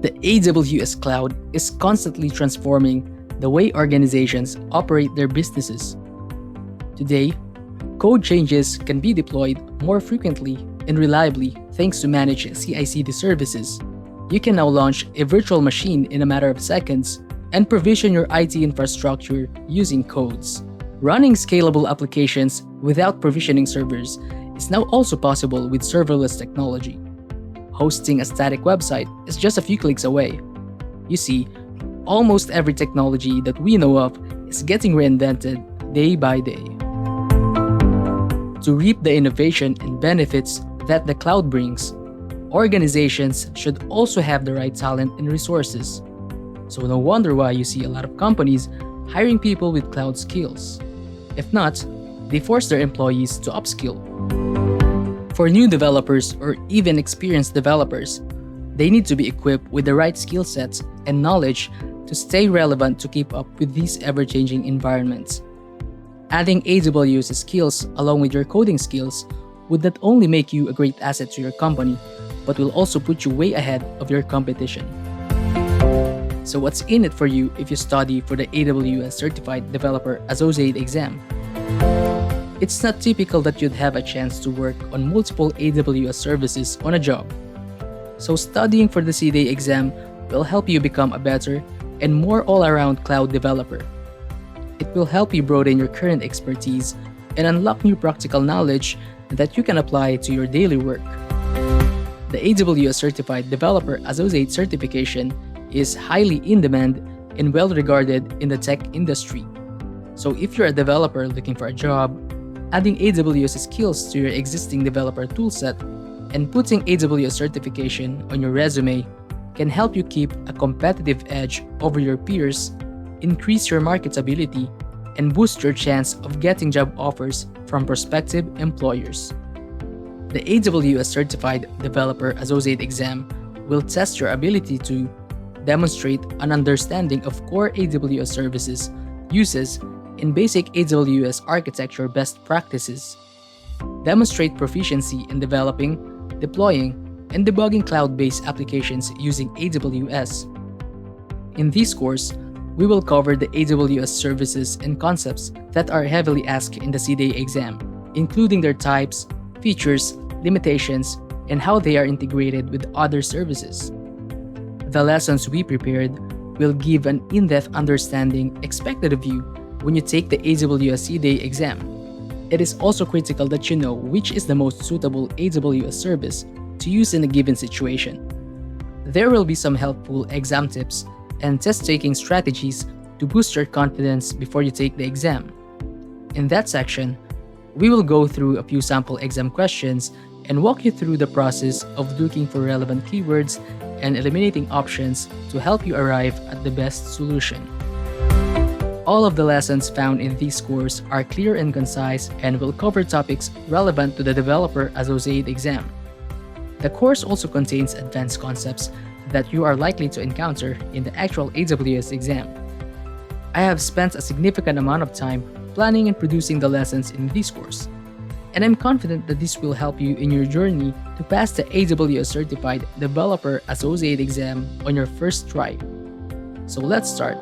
The AWS cloud is constantly transforming the way organizations operate their businesses. Today, code changes can be deployed more frequently and reliably thanks to managed CI/CD services. You can now launch a virtual machine in a matter of seconds and provision your IT infrastructure using codes. Running scalable applications without provisioning servers is now also possible with serverless technology. Hosting a static website is just a few clicks away. You see, almost every technology that we know of is getting reinvented day by day. To reap the innovation and benefits that the cloud brings, organizations should also have the right talent and resources. So no wonder why you see a lot of companies hiring people with cloud skills. If not, they force their employees to upskill. For new developers or even experienced developers, they need to be equipped with the right skill sets and knowledge to stay relevant to keep up with these ever-changing environments. Adding AWS skills along with your coding skills would not only make you a great asset to your company, but will also put you way ahead of your competition. So what's in it for you if you study for the AWS Certified Developer Associate exam? It's not typical that you'd have a chance to work on multiple AWS services on a job. So studying for the CDA exam will help you become a better and more all-around cloud developer. It will help you broaden your current expertise and unlock new practical knowledge that you can apply to your daily work. The AWS Certified Developer Associate certification is highly in demand and well regarded in the tech industry. So if you're a developer looking for a job, adding AWS skills to your existing developer toolset and putting AWS certification on your resume can help you keep a competitive edge over your peers, increase your marketability, and boost your chance of getting job offers from prospective employers. The AWS Certified Developer Associate exam will test your ability to demonstrate an understanding of core AWS services, uses, and basic AWS architecture best practices, demonstrate proficiency in developing, deploying, and debugging cloud-based applications using AWS. In this course, we will cover the AWS services and concepts that are heavily asked in the CDA exam, including their types, features, limitations, and how they are integrated with other services. The lessons we prepared will give an in-depth understanding expected of you when you take the AWS CDA exam. It is also critical that you know which is the most suitable AWS service to use in a given situation. There will be some helpful exam tips and test-taking strategies to boost your confidence before you take the exam. In that section, we will go through a few sample exam questions and walk you through the process of looking for relevant keywords and eliminating options to help you arrive at the best solution. All of the lessons found in this course are clear and concise and will cover topics relevant to the Developer Associate exam. The course also contains advanced concepts that you are likely to encounter in the actual AWS exam. I have spent a significant amount of time planning and producing the lessons in this course, and I'm confident that this will help you in your journey to pass the AWS Certified Developer Associate exam on your first try. So let's start.